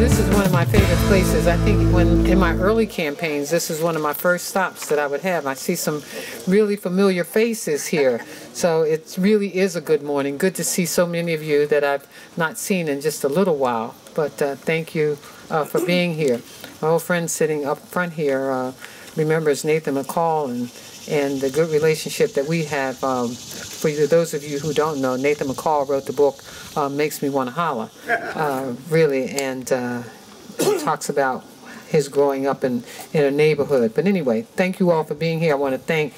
this is one of my favorite places. I think when in my early campaigns, this is one of my first stops that I would have. I see some really familiar faces here. So it really is a good morning. Good to see so many of you that I've not seen in just a little while. But thank you for being here. My old friend sitting up front here remembers Nathan McCall and the good relationship that we have. For those of you who don't know, Nathan McCall wrote the book Makes Me Want to Holler, really, and talks about his growing up in a neighborhood. But anyway, thank you all for being here. I want to thank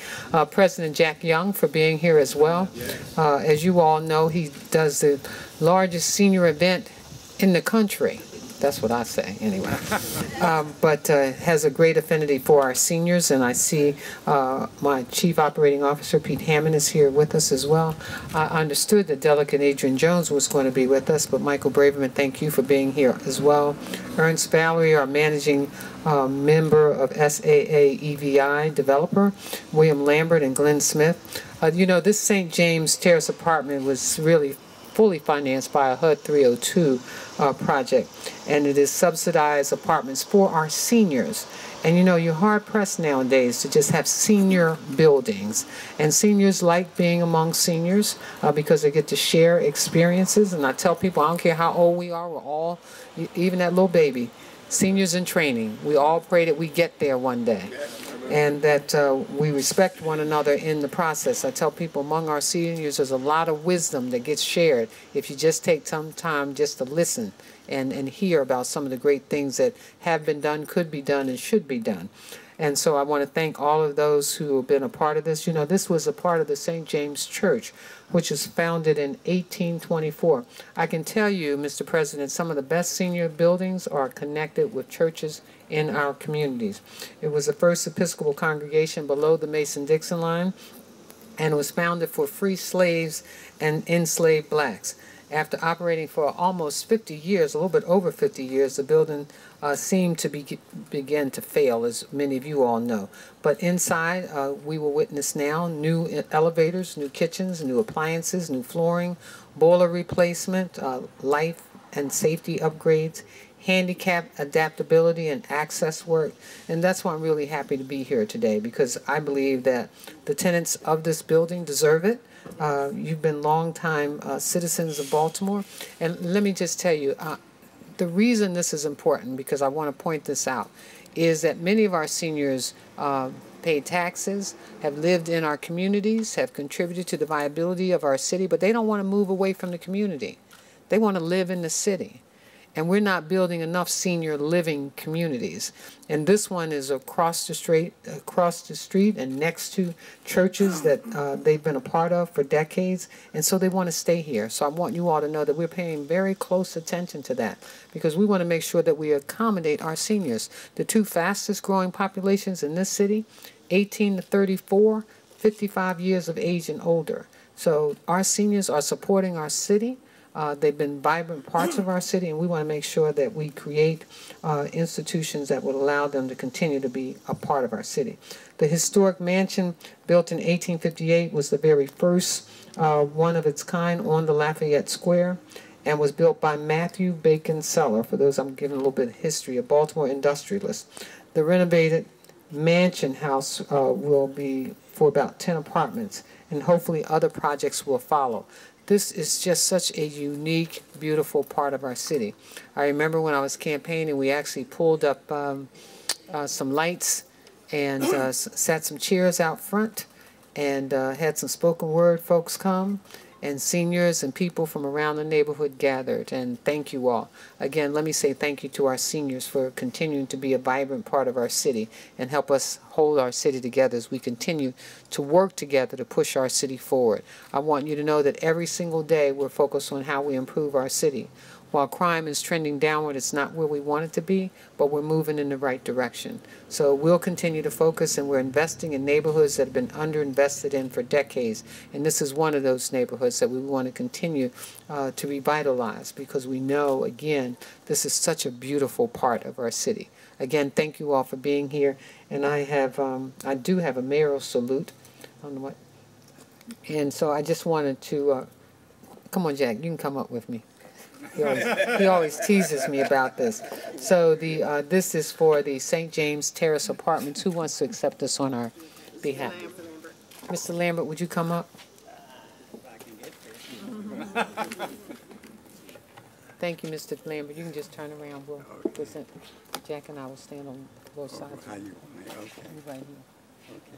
President Jack Young for being here as well. As you all know, he does the largest senior event in the country. That's what I say, anyway. But has a great affinity for our seniors, and I see my Chief Operating Officer, Pete Hammond, is here with us as well. I understood that Delegate Adrian Jones was going to be with us, but Michael Braverman, thank you for being here as well. Ernst Valerie, our Managing Member of SAA EVI Developer, William Lambert and Glenn Smith. You know, this St. James Terrace apartment was really fully financed by a HUD 302 project, and it is subsidized apartments for our seniors. And you know, you're hard-pressed nowadays to just have senior buildings, and seniors like being among seniors because they get to share experiences. And I tell people, I don't care how old we are, we're all, even that little baby, seniors in training. We all pray that we get there one day, and that we respect one another in the process. I tell people among our seniors there's a lot of wisdom that gets shared if you just take some time just to listen and hear about some of the great things that have been done, could be done, and should be done. And so I want to thank all of those who have been a part of this. You know, this was a part of the St. James Church, which was founded in 1824. I can tell you, Mr. President, some of the best senior buildings are connected with churches in our communities. It was the first Episcopal congregation below the Mason-Dixon line, and it was founded for free slaves and enslaved blacks. After operating for almost 50 years, a little bit over 50 years, the building seemed to begin to fail, as many of you all know. But inside, we will witness now new elevators, new kitchens, new appliances, new flooring, boiler replacement, life and safety upgrades, handicap adaptability and access work. And that's why I'm really happy to be here today, because I believe that the tenants of this building deserve it. You've been longtime citizens of Baltimore. And let me just tell you, the reason this is important, because I want to point this out, is that many of our seniors pay taxes, have lived in our communities, have contributed to the viability of our city, but they don't want to move away from the community. They want to live in the city. And we're not building enough senior living communities. And this one is across the street and next to churches that they've been a part of for decades. And so they want to stay here. So I want you all to know that we're paying very close attention to that, because we want to make sure that we accommodate our seniors. The two fastest growing populations in this city, 18 to 34, 55 years of age and older. So our seniors are supporting our city. They've been vibrant parts of our city, and we want to make sure that we create institutions that will allow them to continue to be a part of our city. The historic mansion, built in 1858, was the very first one of its kind on the Lafayette Square, and was built by Matthew Bacon Seller. For those, I'm giving a little bit of history, a Baltimore industrialist. The renovated mansion house will be for about 10 apartments, and hopefully other projects will follow. This is just such a unique, beautiful part of our city. I remember when I was campaigning, we actually pulled up some lights and sat some chairs out front, and had some spoken word folks come, and seniors and people from around the neighborhood gathered. And thank you all. Again, let me say thank you to our seniors for continuing to be a vibrant part of our city and help us hold our city together as we continue to work together to push our city forward. I want you to know that every single day we're focused on how we improve our city. While crime is trending downward, it's not where we want it to be, but we're moving in the right direction. So we'll continue to focus, and we're investing in neighborhoods that have been underinvested in for decades. And this is one of those neighborhoods that we want to continue to revitalize, because we know, again, this is such a beautiful part of our city. Again, thank you all for being here. And I do have a mayoral salute. I don't know what. And so I just wanted to, come on, Jack, you can come up with me. He always teases me about this. So this is for the St. James Terrace Apartments. Who wants to accept this on our behalf? Mr. Lambert, would you come up? Thank you, Mr. Lambert. You can just turn around. We'll present. Jack and I will stand on both sides. How you? Okay. You right here. Okay.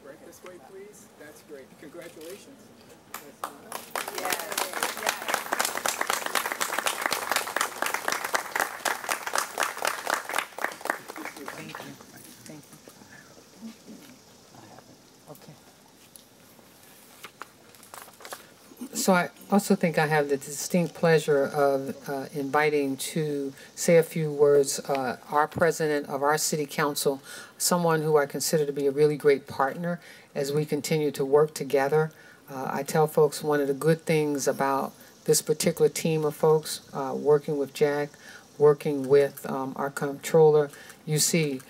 Right this way, please. That's great. Congratulations. Thank you. Thank you. Okay. So I also think I have the distinct pleasure of inviting to say a few words our president of our city council, someone who I consider to be a really great partner as we continue to work together. I tell folks one of the good things about this particular team of folks, working with Jack, working with our comptroller, you see,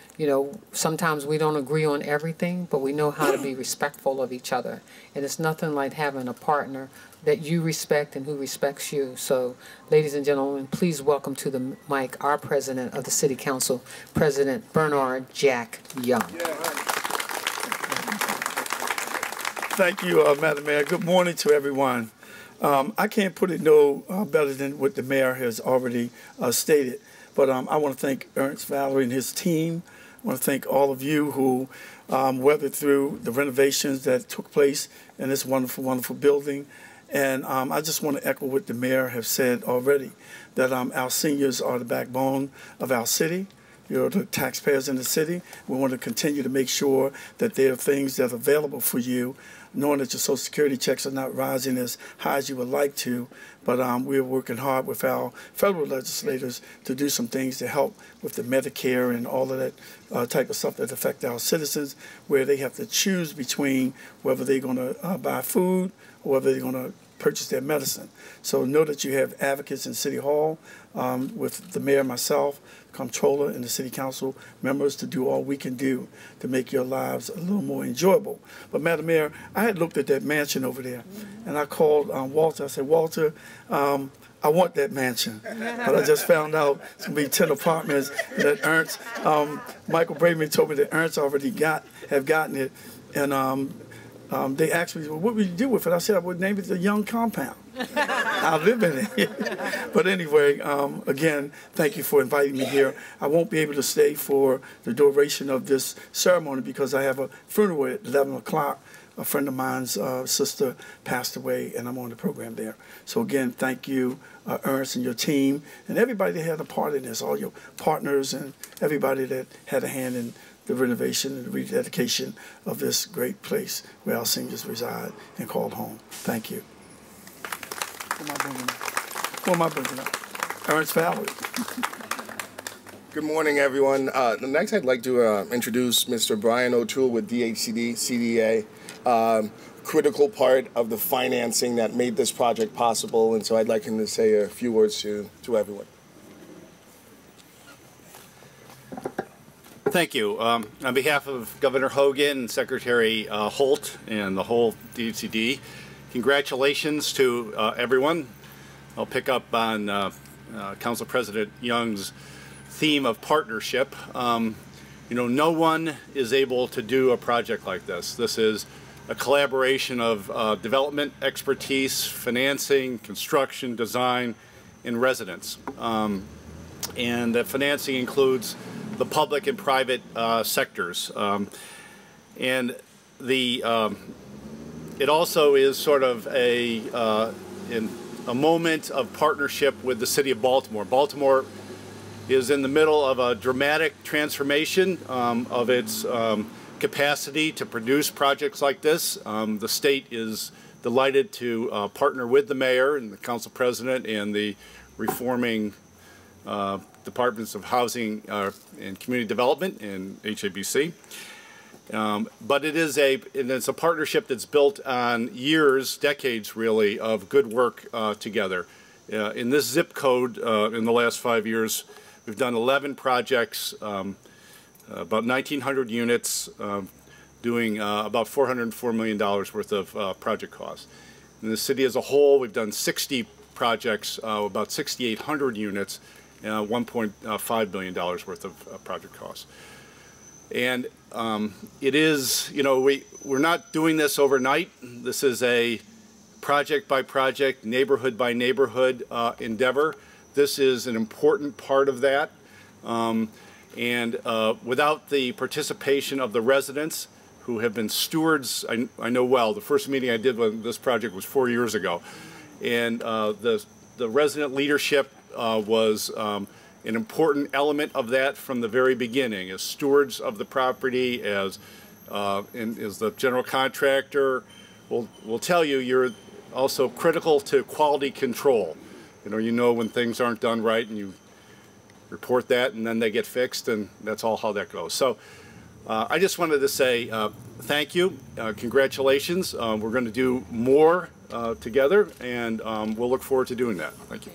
sometimes we don't agree on everything, but we know how to be respectful of each other. And it's nothing like having a partner that you respect and who respects you. So, ladies and gentlemen, please welcome to the mic our president of the City Council, President Bernard Jack Young. Thank you, Madam Mayor. Good morning to everyone. I can't put it no better than what the mayor has already stated. But I want to thank Ernst Valerie and his team. I want to thank all of you who weathered through the renovations that took place in this wonderful, wonderful building. And I just want to echo what the mayor has said already, that our seniors are the backbone of our city. You're the taxpayers in the city. We want to continue to make sure that there are things that are available for you, knowing that your Social Security checks are not rising as high as you would like to. But we're working hard with our federal legislators to do some things to help with the Medicare and all of that type of stuff that affect our citizens, where they have to choose between whether they're going to buy food or whether they're going to purchase their medicine. So know that you have advocates in City Hall with the mayor, myself, comptroller, and the City Council members to do all we can do to make your lives a little more enjoyable. But Madam Mayor, I had looked at that mansion over there, and I called Walter. I said, Walter, I want that mansion. But I just found out it's going to be 10 apartments that Ernst, Michael Braverman told me that Ernst already have gotten it. And they asked me, well, what would you do with it? I said I would name it the Young Compound. I live in it. But anyway, again, thank you for inviting me here. I won't be able to stay for the duration of this ceremony because I have a funeral at 11 o'clock. A friend of mine's sister passed away, and I'm on the program there. So again, thank you, Ernst and your team, and everybody that had a part in this, all your partners and everybody that had a hand in the renovation and the rededication of this great place where our seniors reside and called home. Thank you. Who am I bringing up? Ernst Valerie. Good morning, everyone. Next, I'd like to introduce Mr. Brian OToole with DHCD, CDA, critical part of the financing that made this project possible, and so I'd like him to say a few words to everyone. Thank you. On behalf of Governor Hogan and Secretary Holt and the whole DHCD, congratulations to everyone. I'll pick up on Council President Young's theme of partnership. No one is able to do a project like this. This is a collaboration of development expertise, financing, construction, design, and residents. And the financing includes the public and private sectors. And it also is sort of a moment of partnership with the city of Baltimore. Baltimore is in the middle of a dramatic transformation of its capacity to produce projects like this. The state is delighted to partner with the mayor and the council president and the reforming Departments of Housing and Community Development and HABC. But it's a partnership that's built on years, decades really, of good work together. In this zip code, in the last 5 years, we've done 11 projects, about 1,900 units, doing about $404 million worth of project costs. In the city as a whole, we've done 60 projects, about 6,800 units, $1.5 billion worth of project costs. And it is, you know, we're not doing this overnight. This is a project by project, neighborhood by neighborhood endeavor. This is an important part of that. And without the participation of the residents, who have been stewards, I know well. The first meeting I did with this project was 4 years ago. And the resident leadership was an important element of that from the very beginning, as stewards of the property, as the general contractor. We'll tell you, you're also critical to quality control. You know when things aren't done right, and you report that, and then they get fixed, and that's all how that goes. So I just wanted to say thank you, congratulations. We're going to do more together, and we'll look forward to doing that. Thank you.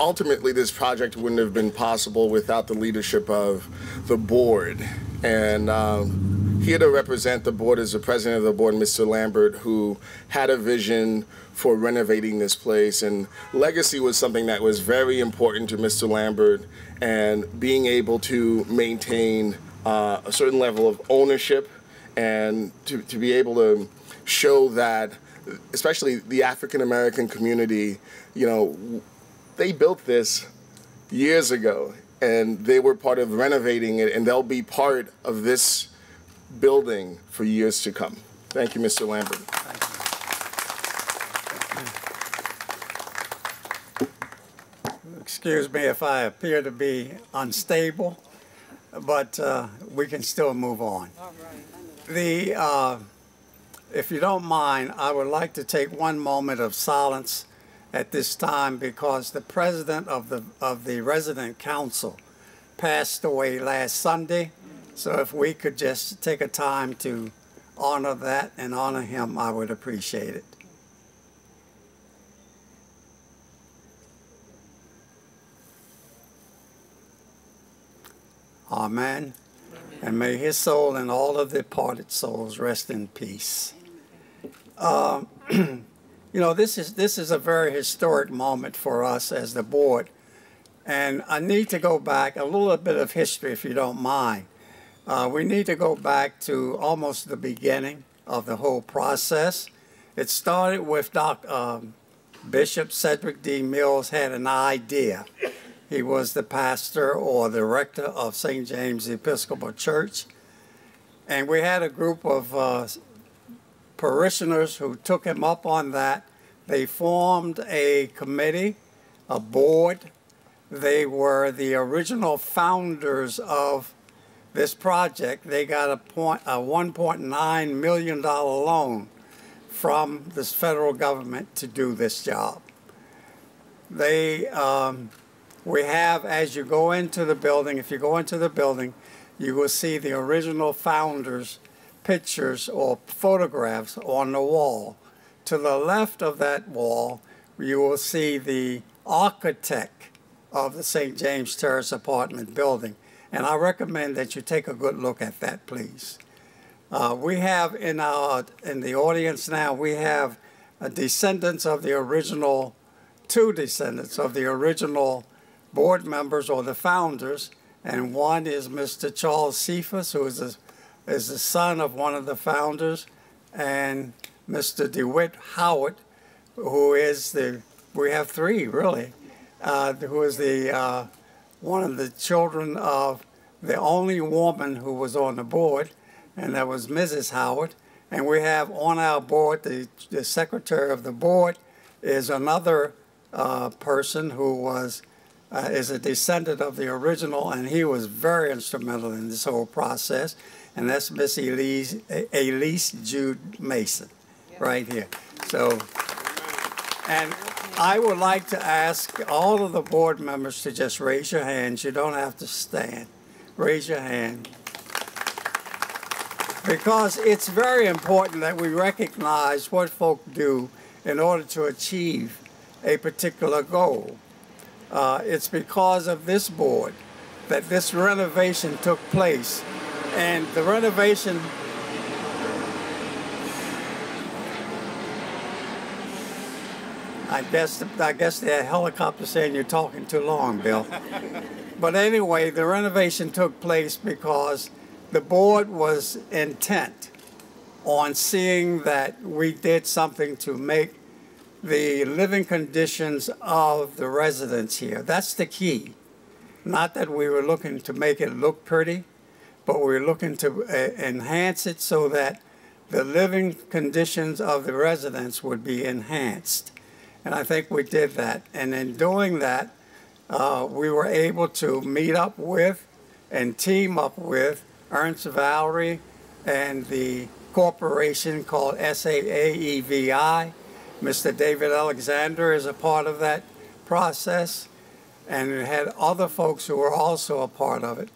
Ultimately, this project wouldn't have been possible without the leadership of the board. And here to represent the board is the president of the board, Mr. Lambert, who had a vision for renovating this place. And legacy was something that was very important to Mr. Lambert, and being able to maintain a certain level of ownership and to be able to show that, especially the African-American community, you know, they built this years ago, and they were part of renovating it, and they'll be part of this building for years to come. Thank you, Mr. Lambert. Excuse me if I appear to be unstable, but we can still move on. If you don't mind, I would like to take one moment of silence at this time, because the president of the resident council passed away last Sunday. So if we could just take a time to honor that and honor him, I would appreciate it. Amen. And may his soul and all of the departed souls rest in peace. You know, this is a very historic moment for us as the board. And I need to go back a little bit of history, if you don't mind. We need to go back to almost the beginning of the whole process. It started with Bishop Cedric D. Mills had an idea. He was the pastor or the rector of St. James Episcopal Church. And we had a group of parishioners who took him up on that. They formed a committee, a board. They were the original founders of this project. They got a $1.9 million loan from this federal government to do this job. We have, as you go into the building, if you go into the building, you will see the original founders' pictures or photographs on the wall. To the left of that wall, you will see the architect of the St. James Terrace apartment building. And I recommend that you take a good look at that, please. We have in the audience now, we have descendants of the original, two descendants of the original board members or the founders, and one is Mr. Charles Cephas, who is the son of one of the founders, and Mr. DeWitt Howard, who is we have three really, who is one of the children of the only woman who was on the board, and that was Mrs. Howard. And we have on our board, the secretary of the board is another person who is a descendant of the original, and he was very instrumental in this whole process, and that's Miss Elise Jude Mason, right here. So, and I would like to ask all of the board members to just raise your hands. You don't have to stand. Raise your hand. Because it's very important that we recognize what folk do in order to achieve a particular goal. It's because of this board that this renovation took place. And the renovation I guess the helicopter saying you're talking too long, Bill. But anyway, the renovation took place because the board was intent on seeing that we did something to make the living conditions of the residents here. That's the key. Not that we were looking to make it look pretty, but we were looking to enhance it so that the living conditions of the residents would be enhanced. And I think we did that. And in doing that, we were able to meet up with and team up with Ernst Valerie and the corporation called SAAEVI. Mr. David Alexander is a part of that process, and we had other folks who were also a part of it.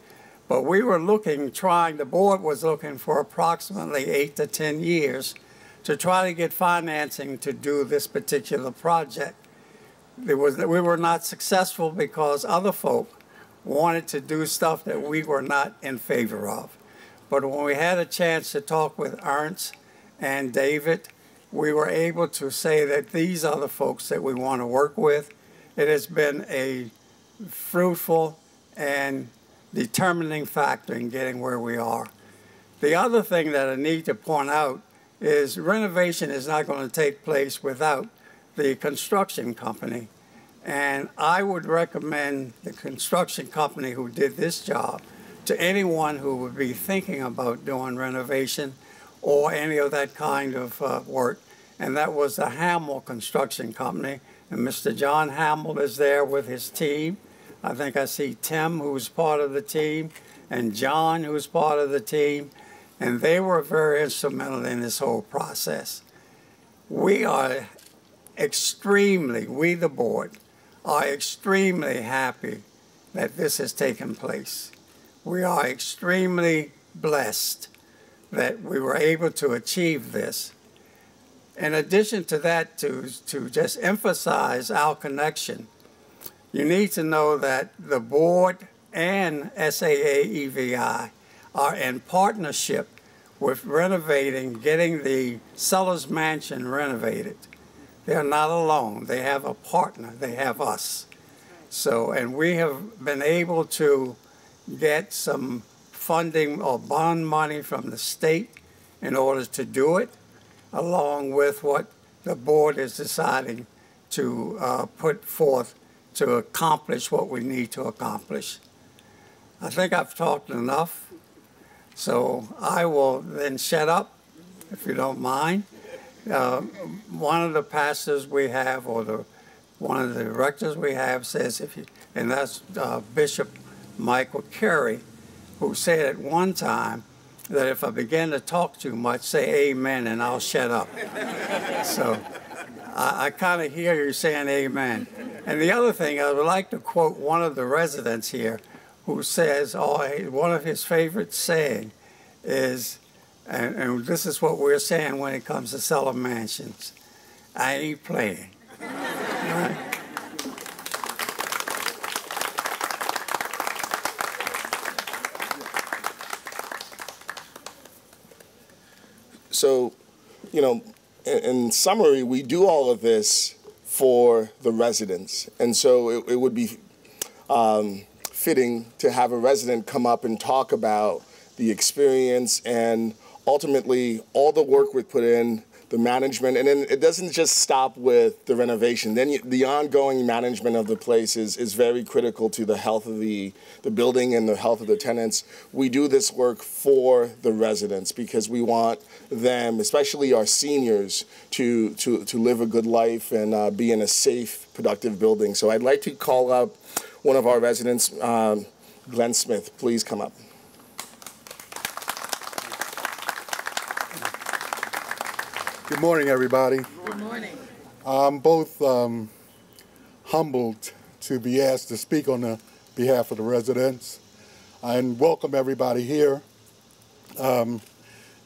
But we were the board was looking for approximately 8 to 10 years to try to get financing to do this particular project. We were not successful because other folk wanted to do stuff that we were not in favor of. But when we had a chance to talk with Ernst and David, we were able to say that these are the folks that we want to work with. It has been a fruitful and determining factor in getting where we are. The other thing that I need to point out is renovation is not going to take place without the construction company. And I would recommend the construction company who did this job to anyone who would be thinking about doing renovation or any of that kind of work. And that was the Hamill Construction Company. And Mr. John Hamill is there with his team. I think I see Tim, who's part of the team, and John, who's part of the team. And they were very instrumental in this whole process. We are we the board, are extremely happy that this has taken place. We are extremely blessed that we were able to achieve this. In addition to that, to just emphasize our connection, you need to know that the board and SAAEVI are in partnership with getting the Sellers Mansion renovated. They're not alone. They have a partner. They have us. So, and we have been able to get some funding or bond money from the state in order to do it, along with what the board is deciding to put forth to accomplish what we need to accomplish. I think I've talked enough, so I will then shut up, if you don't mind. One of the pastors we have, or one of the directors we have says, and that's Bishop Michael Carey, who said at one time that if I begin to talk too much, say amen and I'll shut up. So I kind of hear you saying amen. And the other thing, I would like to quote one of the residents here who says, one of his favorite saying is, and this is what we're saying when it comes to Seller Mansions, I ain't playing. Right? So, in summary, we do all of this for the residents. And so it would be fitting to have a resident come up and talk about the experience and ultimately all the work we put in, the management, and then it doesn't just stop with the renovation. Then the ongoing management of the place is very critical to the health of the building and the health of the tenants. We do this work for the residents because we want them, especially our seniors, to live a good life and be in a safe, productive building. So I'd like to call up one of our residents, Glenn Smith. Please come up. Good morning, everybody. Good morning. I'm both humbled to be asked to speak on the behalf of the residents and welcome everybody here.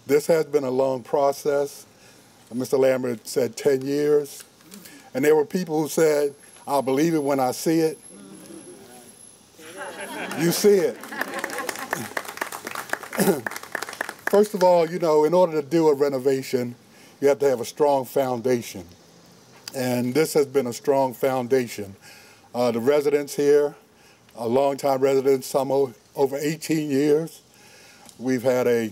This has been a long process. Mr. Lambert said 10 years. And there were people who said, I'll believe it when I see it. You see it. First of all, in order to do a renovation, you have to have a strong foundation. and this has been a strong foundation. The residents here, a longtime residents, some over 18 years. We've had a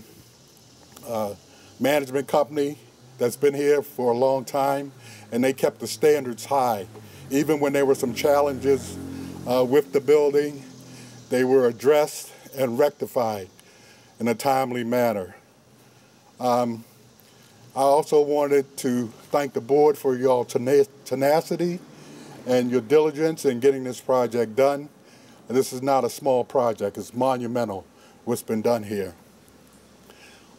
management company that's been here for a long time, and they kept the standards high. Even when there were some challenges with the building, they were addressed and rectified in a timely manner. I also wanted to thank the board for your tenacity and your diligence in getting this project done. And this is not a small project, it's monumental what's been done here.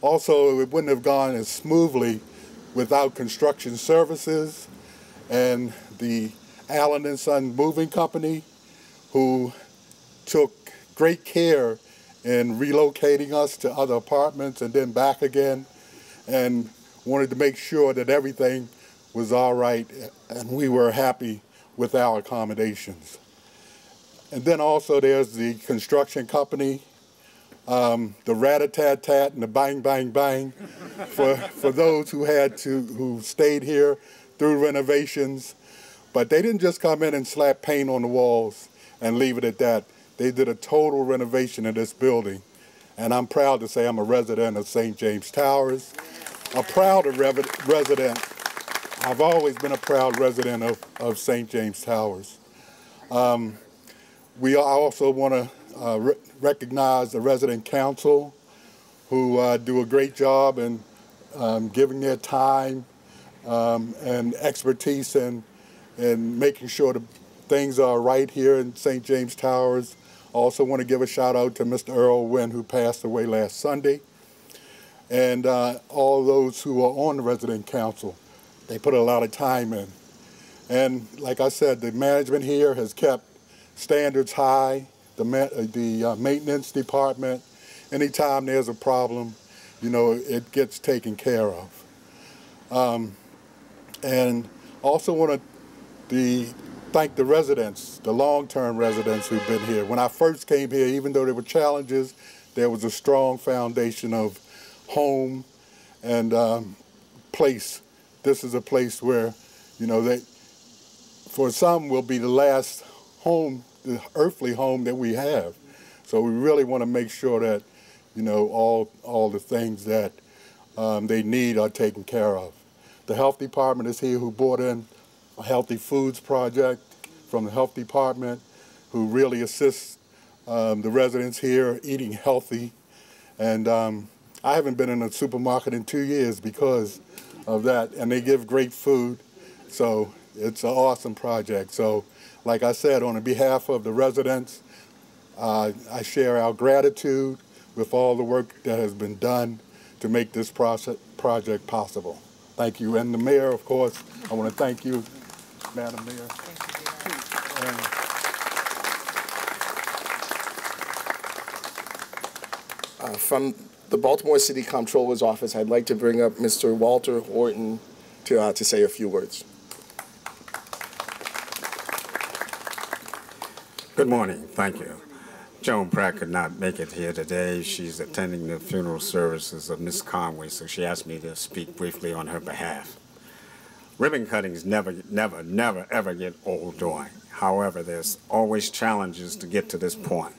Also, it wouldn't have gone as smoothly without construction services and the Allen & Son Moving Company, who took great care in relocating us to other apartments and then back again, and wanted to make sure that everything was all right and we were happy with our accommodations. And then also there's the construction company, the rat-a-tat-tat and the bang-bang-bang for those who stayed here through renovations. But they didn't just come in and slap paint on the walls and leave it at that. They did a total renovation of this building. And I'm proud to say I'm a resident of St. James Towers, a proud resident. I've always been a proud resident of St. James Towers. We also want to recognize the resident council, who do a great job in giving their time and expertise in making sure the things are right here in St. James Towers. I also want to give a shout out to Mr. Earl Wynn, who passed away last Sunday, and all those who are on the resident council. They put a lot of time in. And like I said, the management here has kept standards high. The maintenance department, anytime there's a problem, it gets taken care of. And also want to thank the residents, the long-term residents who've been here. When I first came here, even though there were challenges, there was a strong foundation of home and place. This is a place where, for some will be the last home, the earthly home that we have. So we really want to make sure that, all the things that they need are taken care of. The health department is here, who brought in a healthy foods project from the health department, who really assists the residents here eating healthy. And I haven't been in a supermarket in 2 years because of that, and they give great food. So it's an awesome project. So like I said, on behalf of the residents, I share our gratitude with all the work that has been done to make this project possible. Thank you. And the mayor, of course, I want to thank you, Madam Mayor. From the Baltimore City Comptroller's Office, I'd like to bring up Mr. Walter Horton to say a few words. Good morning. Thank you. Joan Pratt could not make it here today. She's attending the funeral services of Miss Conway, so she asked me to speak briefly on her behalf. Ribbon cuttings never, ever get old doing. However, there's always challenges to get to this point.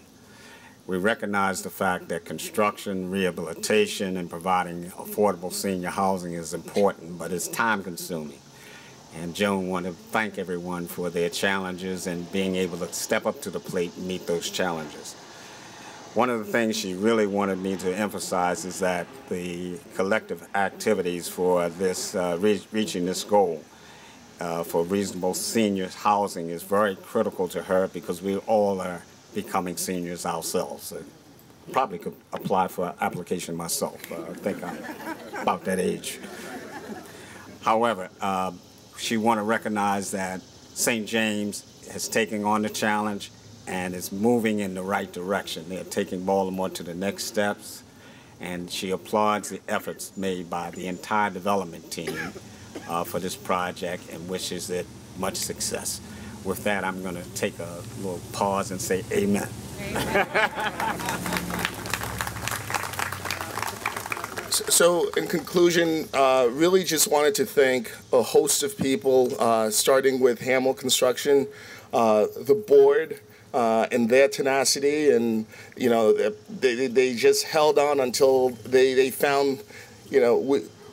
We recognize the fact that construction, rehabilitation, and providing affordable senior housing is important, but it's time-consuming. And Joan wanted to thank everyone for their challenges and being able to step up to the plate and meet those challenges. One of the things she really wanted me to emphasize is that the collective activities for this reaching this goal for reasonable senior housing is very critical to her, because we all are becoming seniors ourselves. Probably could apply for an application myself. I think I'm about that age. However, she want to recognize that St. James is taking on the challenge and is moving in the right direction. They're taking Baltimore to the next steps, and she applauds the efforts made by the entire development team for this project and wishes it much success. With that, I'm going to take a little pause and say amen. So in conclusion, really just wanted to thank a host of people, starting with Hamill Construction, the board, and their tenacity, and they just held on until they found,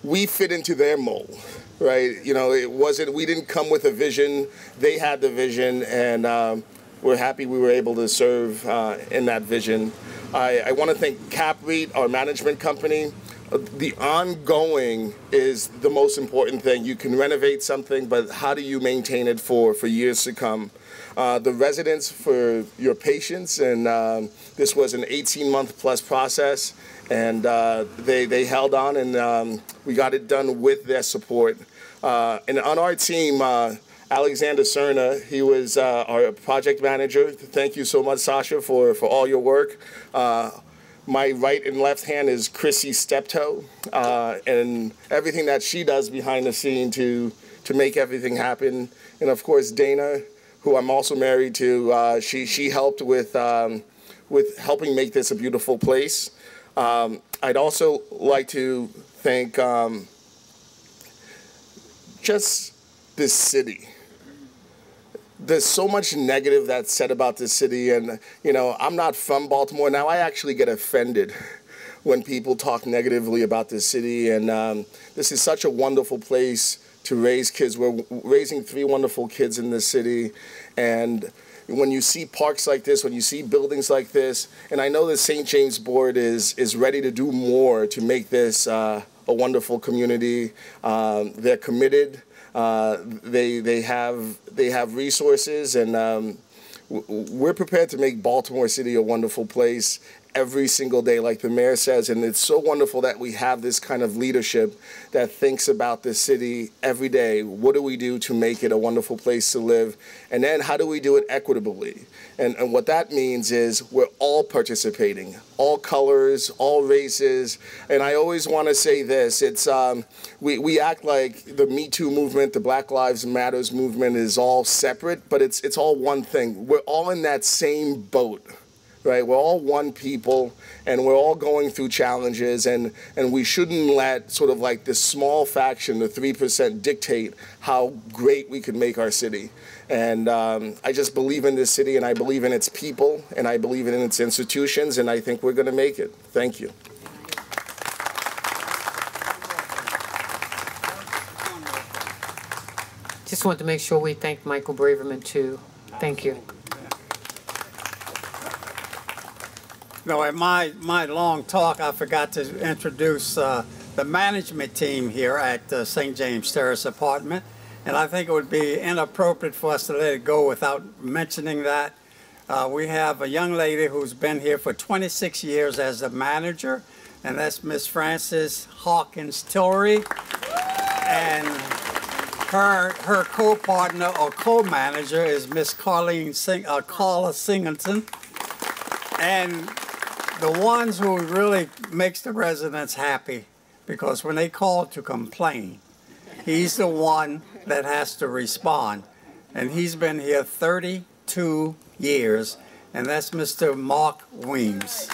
we fit into their mold, right? We didn't come with a vision, they had the vision, and we're happy we were able to serve in that vision. I want to thank CapREIT, our management company. The ongoing is the most important thing. You can renovate something, but how do you maintain it for years to come? The residents for your patience, and this was an 18-month plus process, and they held on, and we got it done with their support. And on our team, Alexander Cerna, he was our project manager. Thank you so much, Sasha, for all your work. My right and left hand is Chrissy Steptoe, and everything that she does behind the scene to make everything happen. And of course, Dana, who I'm also married to, she helped with helping make this a beautiful place. I'd also like to thank just this city. There's so much negative that's said about this city, and I'm not from Baltimore. Now I actually get offended when people talk negatively about this city, and this is such a wonderful place to raise kids. We're raising 3 wonderful kids in this city, and when you see parks like this, when you see buildings like this, and I know the St. James Board is ready to do more to make this a wonderful community. They're committed. They have resources, and we're prepared to make Baltimore City a wonderful place every single day, like the mayor says. And it's so wonderful that we have this kind of leadership that thinks about the city every day. What do we do to make it a wonderful place to live? And then how do we do it equitably? And what that means is we're all participating, all colors, all races. And I always want to say this, it's we act like the Me Too movement, the Black Lives Matters movement is all separate, but it's all one thing. We're all in that same boat. Right, we're all one people, and we're all going through challenges, and we shouldn't let sort of like this small faction, the 3%, dictate how great we can make our city. And I just believe in this city, and I believe in its people, and I believe in its institutions, and I think we're going to make it. Thank you. Just want to make sure we thank Michael Braverman too. Thank you. No, in my long talk, I forgot to introduce the management team here at St. James Terrace Apartment, and I think it would be inappropriate for us to let it go without mentioning that. We have a young lady who's been here for 26 years as the manager, and that's Miss Frances Hawkins Tillery, and her co-partner or co-manager is Miss Carla Singleton, and the ones who really makes the residents happy, because when they call to complain, he's the one that has to respond. And he's been here 32 years, and that's Mr. Mark Weems.